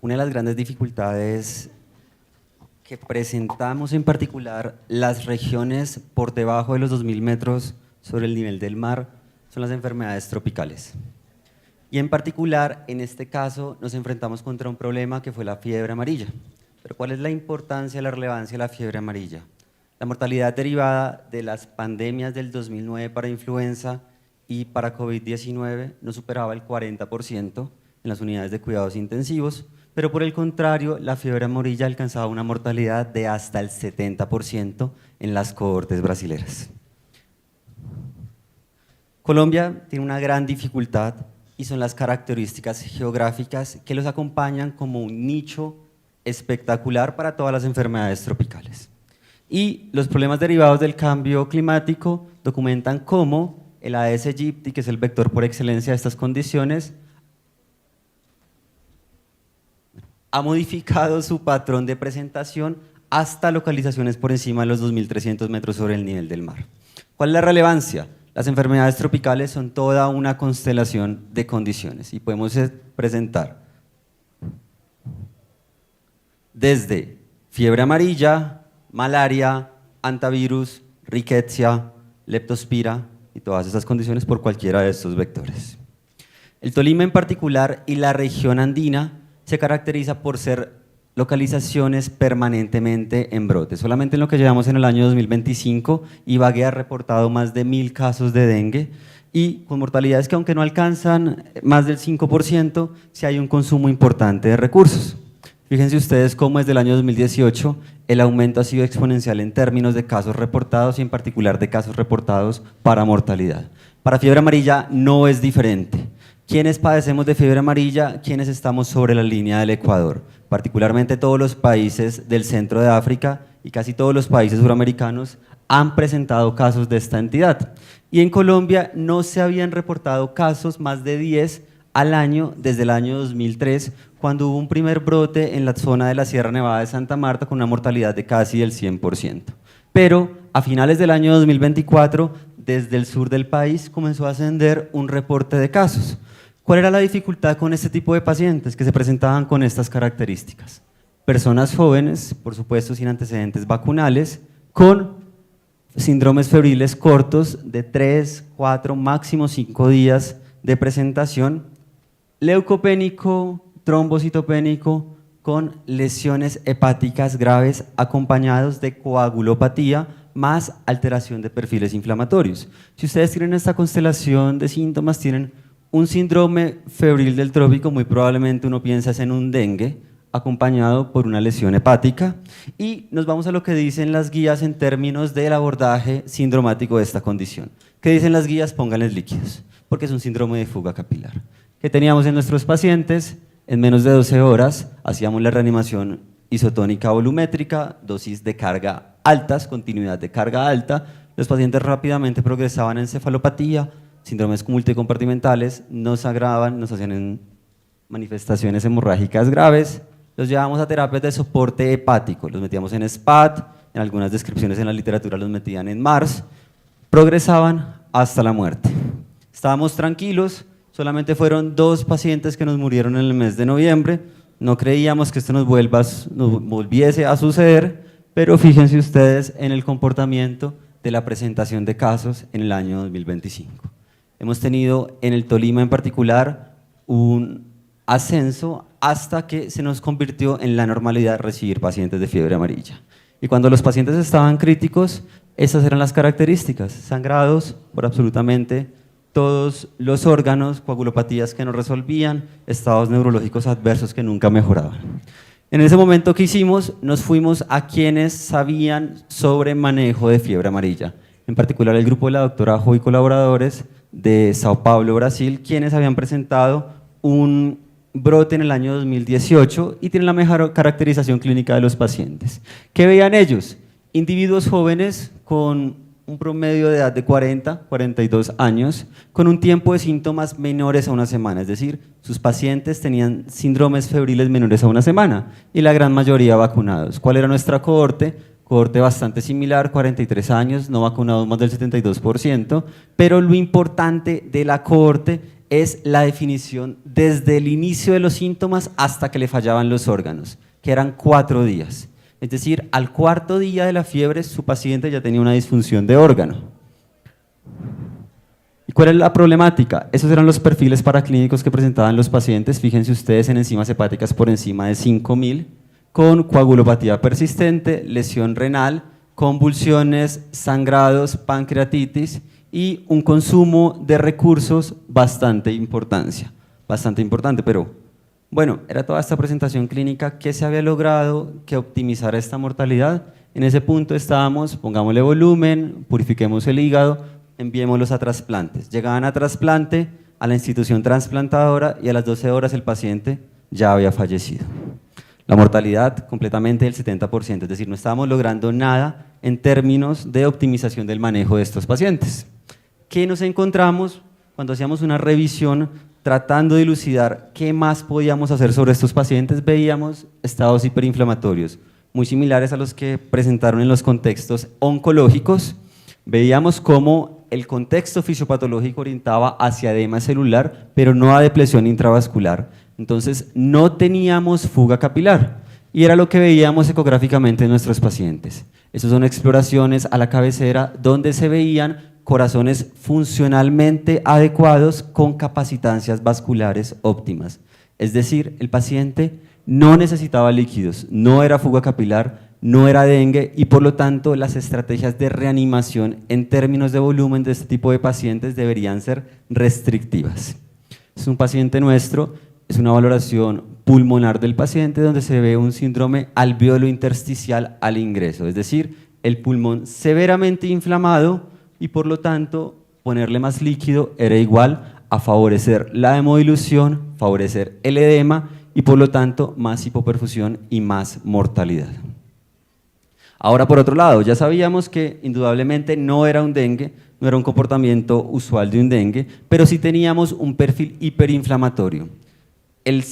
una de las grandes dificultades que presentamos en particular las regiones por debajo de los 2000 metros sobre el nivel del mar son las enfermedades tropicales. Y en particular, en este caso, nos enfrentamos contra un problema que fue la fiebre amarilla. Pero ¿cuál es la importancia, la relevancia de la fiebre amarilla? La mortalidad derivada de las pandemias del 2009 para influenza y para COVID-19 no superaba el 40% en las unidades de cuidados intensivos, pero por el contrario, la fiebre amarilla alcanzaba una mortalidad de hasta el 70% en las cohortes brasileras. Colombia tiene una gran dificultad y son las características geográficas que los acompañan como un nicho espectacular para todas las enfermedades tropicales. Y los problemas derivados del cambio climático documentan cómo el Aedes aegypti, que es el vector por excelencia de estas condiciones, ha modificado su patrón de presentación hasta localizaciones por encima de los 2.300 metros sobre el nivel del mar. ¿Cuál es la relevancia? Las enfermedades tropicales son toda una constelación de condiciones y podemos presentar desde fiebre amarilla, malaria, hantavirus, rickettsia, leptospira y todas esas condiciones por cualquiera de estos vectores. El Tolima en particular y la región andina se caracteriza por ser localizaciones permanentemente en brote. Solamente en lo que llevamos en el año 2025, Ibagué ha reportado más de 1000 casos de dengue y con mortalidades que aunque no alcanzan más del 5%, sí hay un consumo importante de recursos. Fíjense ustedes cómo desde el año 2018 el aumento ha sido exponencial en términos de casos reportados y en particular de casos reportados para mortalidad. Para fiebre amarilla no es diferente. ¿Quiénes padecemos de fiebre amarilla? ¿Quiénes estamos sobre la línea del Ecuador? Particularmente todos los países del centro de África y casi todos los países suramericanos han presentado casos de esta entidad. Y en Colombia no se habían reportado casos más de 10 al año desde el año 2003, cuando hubo un primer brote en la zona de la Sierra Nevada de Santa Marta con una mortalidad de casi el 100%. Pero a finales del año 2024, desde el sur del país comenzó a ascender un reporte de casos. ¿Cuál era la dificultad con este tipo de pacientes que se presentaban con estas características? Personas jóvenes, por supuesto sin antecedentes vacunales, con síndromes febriles cortos de 3, 4, máximo 5 días de presentación, leucopénico, trombocitopénico, con lesiones hepáticas graves acompañados de coagulopatía más alteración de perfiles inflamatorios. Si ustedes tienen esta constelación de síntomas, tienen un síndrome febril del trópico, muy probablemente uno piensa en un dengue, acompañado por una lesión hepática, y nos vamos a lo que dicen las guías en términos del abordaje sindromático de esta condición. ¿Qué dicen las guías? Pónganles líquidos, porque es un síndrome de fuga capilar. ¿Qué teníamos en nuestros pacientes? En menos de 12 horas hacíamos la reanimación isotónica volumétrica, dosis de carga altas, continuidad de carga alta, los pacientes rápidamente progresaban a encefalopatía, síndromes multicompartimentales, nos agravaban, nos hacían manifestaciones hemorrágicas graves, los llevábamos a terapias de soporte hepático, los metíamos en SPAT, en algunas descripciones en la literatura los metían en MARS, progresaban hasta la muerte. Estábamos tranquilos, solamente fueron 2 pacientes que nos murieron en el mes de noviembre, no creíamos que esto nos volviese a suceder, pero fíjense ustedes en el comportamiento de la presentación de casos en el año 2025. Hemos tenido en el Tolima en particular un ascenso hasta que se nos convirtió en la normalidad recibir pacientes de fiebre amarilla. Y cuando los pacientes estaban críticos, esas eran las características: sangrados por absolutamente todos los órganos, coagulopatías que no resolvían, estados neurológicos adversos que nunca mejoraban. En ese momento, ¿qué hicimos? Nos fuimos a quienes sabían sobre manejo de fiebre amarilla, en particular el grupo de la doctora Jo y colaboradores de Sao Paulo, Brasil, quienes habían presentado un brote en el año 2018 y tienen la mejor caracterización clínica de los pacientes. ¿Qué veían ellos? Individuos jóvenes con un promedio de edad de 40, 42 años, con un tiempo de síntomas menores a una semana, es decir, sus pacientes tenían síndromes febriles menores a una semana y la gran mayoría vacunados. ¿Cuál era nuestra cohorte? Cohorte bastante similar, 43 años, no vacunados más del 72%, pero lo importante de la cohorte es la definición desde el inicio de los síntomas hasta que le fallaban los órganos, que eran 4 días. Es decir, al 4.º día de la fiebre, su paciente ya tenía una disfunción de órgano. ¿Y cuál es la problemática? Esos eran los perfiles paraclínicos que presentaban los pacientes. Fíjense ustedes en enzimas hepáticas por encima de 5000, con coagulopatía persistente, lesión renal, convulsiones, sangrados, pancreatitis y un consumo de recursos bastante importante, pero bueno, era toda esta presentación clínica que se había logrado que optimizara esta mortalidad. En ese punto estábamos, pongámosle volumen, purifiquemos el hígado, enviémoslos a trasplantes. Llegaban a trasplante, a la institución trasplantadora, y a las 12 horas el paciente ya había fallecido. La mortalidad completamente del 70%, es decir, no estábamos logrando nada en términos de optimización del manejo de estos pacientes. ¿Qué nos encontramos cuando hacíamos una revisión tratando de dilucidar qué más podíamos hacer sobre estos pacientes? Veíamos estados hiperinflamatorios, muy similares a los que presentaron en los contextos oncológicos. Veíamos cómo el contexto fisiopatológico orientaba hacia edema celular, pero no a depresión intravascular. Entonces no teníamos fuga capilar, y era lo que veíamos ecográficamente en nuestros pacientes. Esas son exploraciones a la cabecera donde se veían corazones funcionalmente adecuados con capacitancias vasculares óptimas. Es decir, el paciente no necesitaba líquidos, no era fuga capilar, no era dengue, y por lo tanto las estrategias de reanimación en términos de volumen de este tipo de pacientes deberían ser restrictivas. Es un paciente nuestro, es una valoración pulmonar del paciente donde se ve un síndrome alveolo intersticial al ingreso, es decir, el pulmón severamente inflamado, y por lo tanto ponerle más líquido era igual a favorecer la hemodilución, favorecer el edema y por lo tanto más hipoperfusión y más mortalidad. Ahora, por otro lado, ya sabíamos que indudablemente no era un dengue, no era un comportamiento usual de un dengue, pero sí teníamos un perfil hiperinflamatorio. El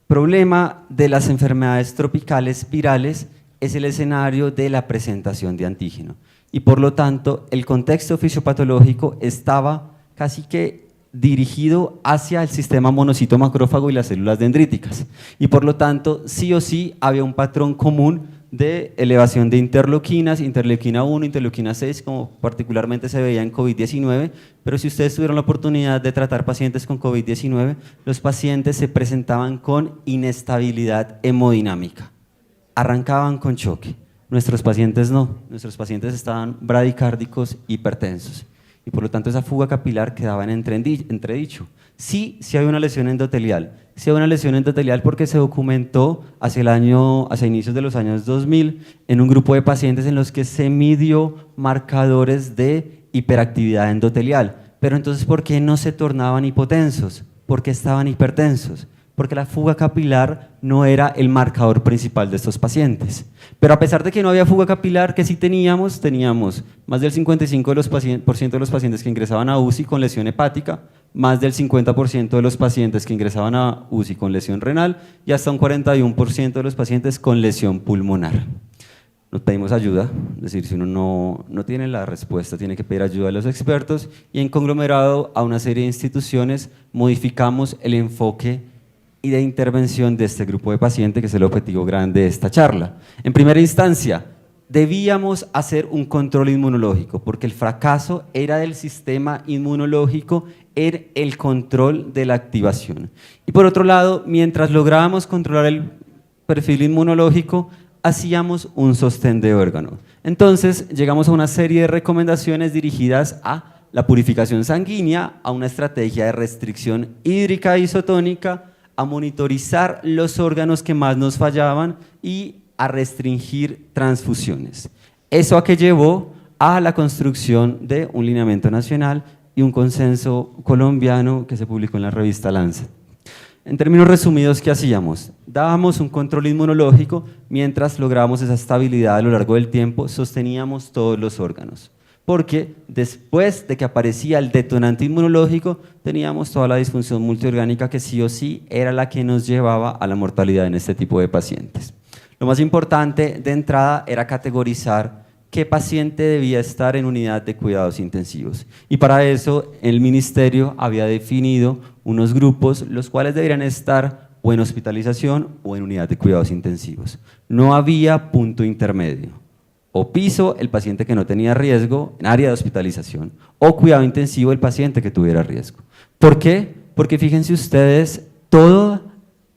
problema de las enfermedades tropicales virales es el escenario de la presentación de antígeno, y por lo tanto el contexto fisiopatológico estaba casi que dirigido hacia el sistema monocito macrófago y las células dendríticas, y por lo tanto sí o sí había un patrón común de elevación de interleuquinas, interleuquina 1, interleuquina 6, como particularmente se veía en COVID-19, pero si ustedes tuvieron la oportunidad de tratar pacientes con COVID-19, los pacientes se presentaban con inestabilidad hemodinámica, arrancaban con choque. Nuestros pacientes no, nuestros pacientes estaban bradicárdicos hipertensos, y por lo tanto esa fuga capilar quedaba en entredicho. Sí hay una lesión endotelial, sí hay una lesión endotelial porque se documentó hacia inicios de los años 2000 en un grupo de pacientes en los que se midió marcadores de hiperactividad endotelial. Pero entonces, ¿por qué no se tornaban hipotensos? ¿Por qué estaban hipertensos? Porque la fuga capilar no era el marcador principal de estos pacientes. Pero a pesar de que no había fuga capilar, que sí teníamos más del 55% de los pacientes que ingresaban a UCI con lesión hepática, más del 50% de los pacientes que ingresaban a UCI con lesión renal y hasta un 41% de los pacientes con lesión pulmonar. Nos pedimos ayuda, es decir, si uno no tiene la respuesta, tiene que pedir ayuda a los expertos, y en conglomerado a una serie de instituciones modificamos el enfoque y de intervención de este grupo de pacientes, que es el objetivo grande de esta charla. En primera instancia, debíamos hacer un control inmunológico, porque el fracaso era del sistema inmunológico en el control de la activación. Y por otro lado, mientras lográbamos controlar el perfil inmunológico, hacíamos un sostén de órgano. Entonces, llegamos a una serie de recomendaciones dirigidas a la purificación sanguínea, a una estrategia de restricción hídrica isotónica, a monitorizar los órganos que más nos fallaban y a restringir transfusiones. ¿Eso a qué llevó? A la construcción de un lineamiento nacional y un consenso colombiano que se publicó en la revista Lancet. En términos resumidos, ¿qué hacíamos? Dábamos un control inmunológico mientras lográbamos esa estabilidad a lo largo del tiempo, sosteníamos todos los órganos. Porque después de que aparecía el detonante inmunológico, teníamos toda la disfunción multiorgánica que sí o sí era la que nos llevaba a la mortalidad en este tipo de pacientes. Lo más importante de entrada era categorizar qué paciente debía estar en unidad de cuidados intensivos. Y para eso el ministerio había definido unos grupos los cuales deberían estar o en hospitalización o en unidad de cuidados intensivos. No había punto intermedio. O piso, el paciente que no tenía riesgo en área de hospitalización, o cuidado intensivo, el paciente que tuviera riesgo. ¿Por qué? Porque fíjense ustedes, todas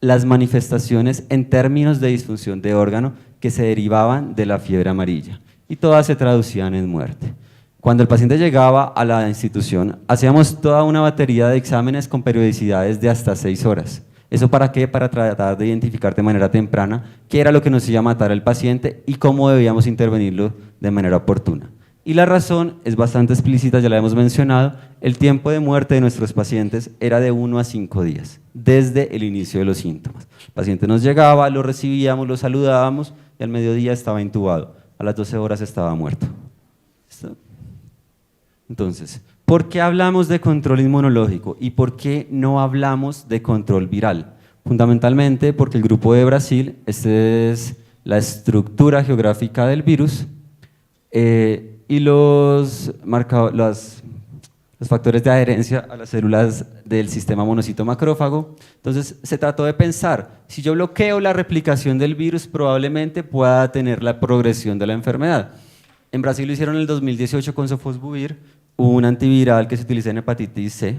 las manifestaciones en términos de disfunción de órgano que se derivaban de la fiebre amarilla, y todas se traducían en muerte. Cuando el paciente llegaba a la institución, hacíamos toda una batería de exámenes con periodicidades de hasta 6 horas. ¿Eso para qué? Para tratar de identificar de manera temprana qué era lo que nos iba a matar al paciente y cómo debíamos intervenirlo de manera oportuna. Y la razón es bastante explícita, ya la hemos mencionado, el tiempo de muerte de nuestros pacientes era de 1 a 5 días, desde el inicio de los síntomas. El paciente nos llegaba, lo recibíamos, lo saludábamos y al mediodía estaba intubado, a las 12 horas estaba muerto. ¿Listo? Entonces, ¿por qué hablamos de control inmunológico y por qué no hablamos de control viral? Fundamentalmente porque el grupo de Brasil, esta es la estructura geográfica del virus, y los factores de adherencia a las células del sistema monocito macrófago. Entonces se trató de pensar, si yo bloqueo la replicación del virus, probablemente pueda tener la progresión de la enfermedad. En Brasil lo hicieron en el 2018 con sofosbuvir, un antiviral que se utiliza en hepatitis C.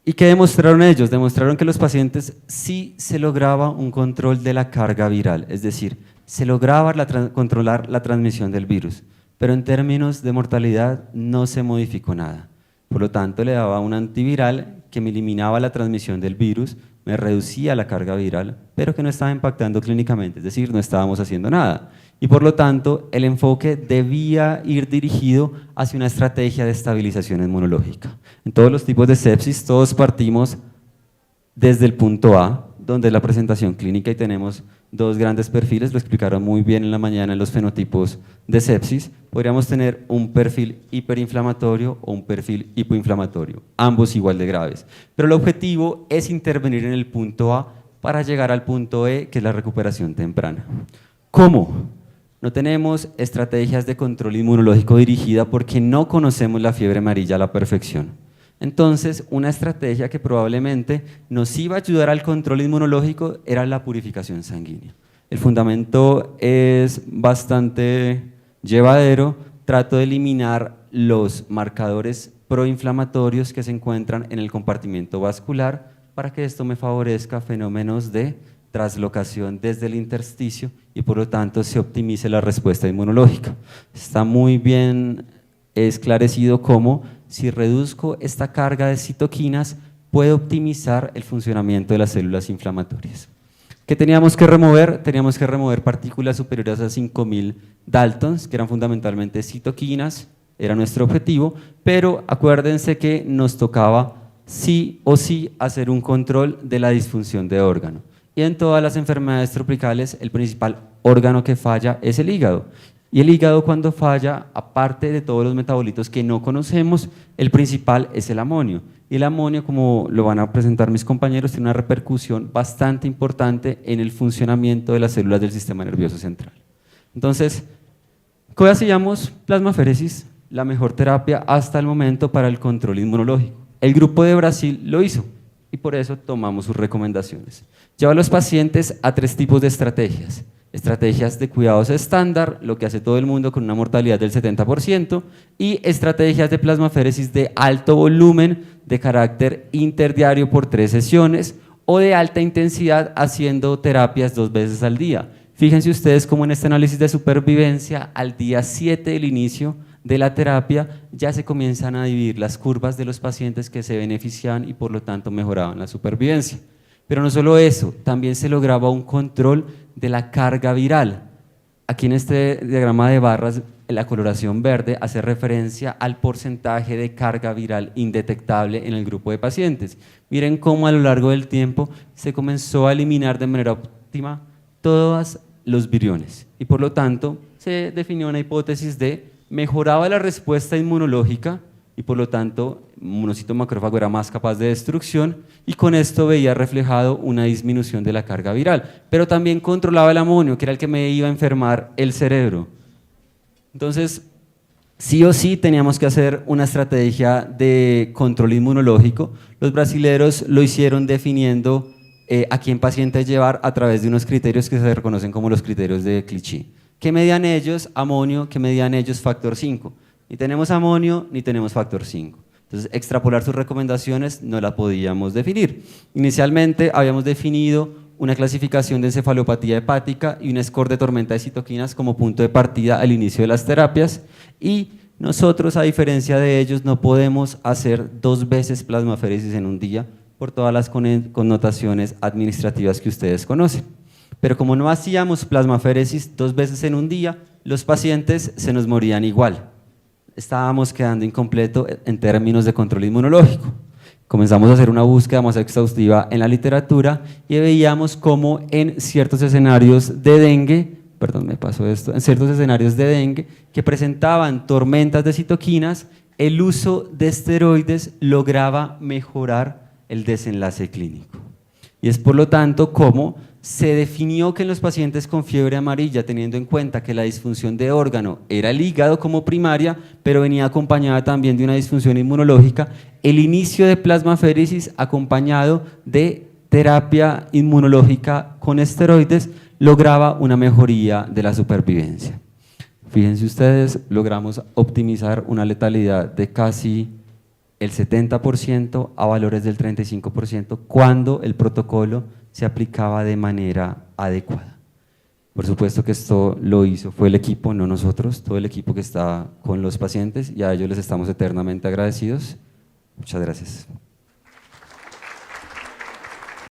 ¿Y qué demostraron ellos? Demostraron que los pacientes sí se lograba un control de la carga viral, es decir, se lograba controlar la transmisión del virus, pero en términos de mortalidad no se modificó nada. Por lo tanto, le daba un antiviral que me eliminaba la transmisión del virus, me reducía la carga viral, pero que no estaba impactando clínicamente, es decir, no estábamos haciendo nada. Y por lo tanto, el enfoque debía ir dirigido hacia una estrategia de estabilización inmunológica. En todos los tipos de sepsis, todos partimos desde el punto A, donde es la presentación clínica, y tenemos 2 grandes perfiles, lo explicaron muy bien en la mañana en los fenotipos de sepsis. Podríamos tener un perfil hiperinflamatorio o un perfil hipoinflamatorio, ambos igual de graves. Pero el objetivo es intervenir en el punto A para llegar al punto E, que es la recuperación temprana. ¿Cómo? No tenemos estrategias de control inmunológico dirigida porque no conocemos la fiebre amarilla a la perfección. Entonces, una estrategia que probablemente nos iba a ayudar al control inmunológico era la purificación sanguínea. El fundamento es bastante llevadero, trato de eliminar los marcadores proinflamatorios que se encuentran en el compartimento vascular para que esto me favorezca fenómenos de traslocación desde el intersticio y por lo tanto se optimice la respuesta inmunológica. Está muy bien esclarecido cómo si reduzco esta carga de citoquinas puedo optimizar el funcionamiento de las células inflamatorias. ¿Qué teníamos que remover? Teníamos que remover partículas superiores a 5000 Daltons, que eran fundamentalmente citoquinas, era nuestro objetivo, pero acuérdense que nos tocaba sí o sí hacer un control de la disfunción de órgano. Y en todas las enfermedades tropicales el principal órgano que falla es el hígado. Y el hígado cuando falla, aparte de todos los metabolitos que no conocemos, el principal es el amonio. Y el amonio, como lo van a presentar mis compañeros, tiene una repercusión bastante importante en el funcionamiento de las células del sistema nervioso central. Entonces, ¿qué hacíamos? Plasmaféresis, la mejor terapia hasta el momento para el control inmunológico. El grupo de Brasil lo hizo y por eso tomamos sus recomendaciones. Lleva a los pacientes a 3 tipos de estrategias. Estrategias de cuidados estándar, lo que hace todo el mundo con una mortalidad del 70%, y estrategias de plasmaféresis de alto volumen, de carácter interdiario por 3 sesiones, o de alta intensidad haciendo terapias 2 veces al día. Fíjense ustedes cómo en este análisis de supervivencia, al día 7 del inicio de la terapia, ya se comienzan a dividir las curvas de los pacientes que se beneficiaban y por lo tanto mejoraban la supervivencia. Pero no solo eso, también se lograba un control de la carga viral. Aquí en este diagrama de barras, la coloración verde hace referencia al porcentaje de carga viral indetectable en el grupo de pacientes. Miren cómo a lo largo del tiempo se comenzó a eliminar de manera óptima todos los viriones y por lo tanto se definió una hipótesis de mejoraba la respuesta inmunológica y por lo tanto el monocito macrófago era más capaz de destrucción y con esto veía reflejado una disminución de la carga viral, pero también controlaba el amonio, que era el que me iba a enfermar el cerebro. Entonces, sí o sí teníamos que hacer una estrategia de control inmunológico. Los brasileros lo hicieron definiendo a quién pacientes llevar a través de unos criterios que se reconocen como los criterios de Clichy. ¿Qué medían ellos? Amonio. ¿Qué medían ellos? Factor 5. Ni tenemos amonio, ni tenemos factor 5. Entonces, extrapolar sus recomendaciones no la podíamos definir. Inicialmente habíamos definido una clasificación de encefalopatía hepática y un score de tormenta de citoquinas como punto de partida al inicio de las terapias, y nosotros, a diferencia de ellos, no podemos hacer 2 veces plasmaféresis en un día por todas las connotaciones administrativas que ustedes conocen. Pero como no hacíamos plasmaféresis 2 veces en un día, los pacientes se nos morían igual. Estábamos quedando incompleto en términos de control inmunológico. Comenzamos a hacer una búsqueda más exhaustiva en la literatura y veíamos cómo en ciertos escenarios de dengue, en ciertos escenarios de dengue que presentaban tormentas de citoquinas, el uso de esteroides lograba mejorar el desenlace clínico. Y es por lo tanto como se definió que en los pacientes con fiebre amarilla, teniendo en cuenta que la disfunción de órgano era el hígado como primaria, pero venía acompañada también de una disfunción inmunológica, el inicio de plasmaféresis acompañado de terapia inmunológica con esteroides lograba una mejoría de la supervivencia. Fíjense ustedes, logramos optimizar una letalidad de casi el 70% a valores del 35% cuando el protocolo se aplicaba de manera adecuada. Por supuesto que esto lo hizo, fue el equipo, no nosotros, todo el equipo que está con los pacientes, y a ellos les estamos eternamente agradecidos. Muchas gracias.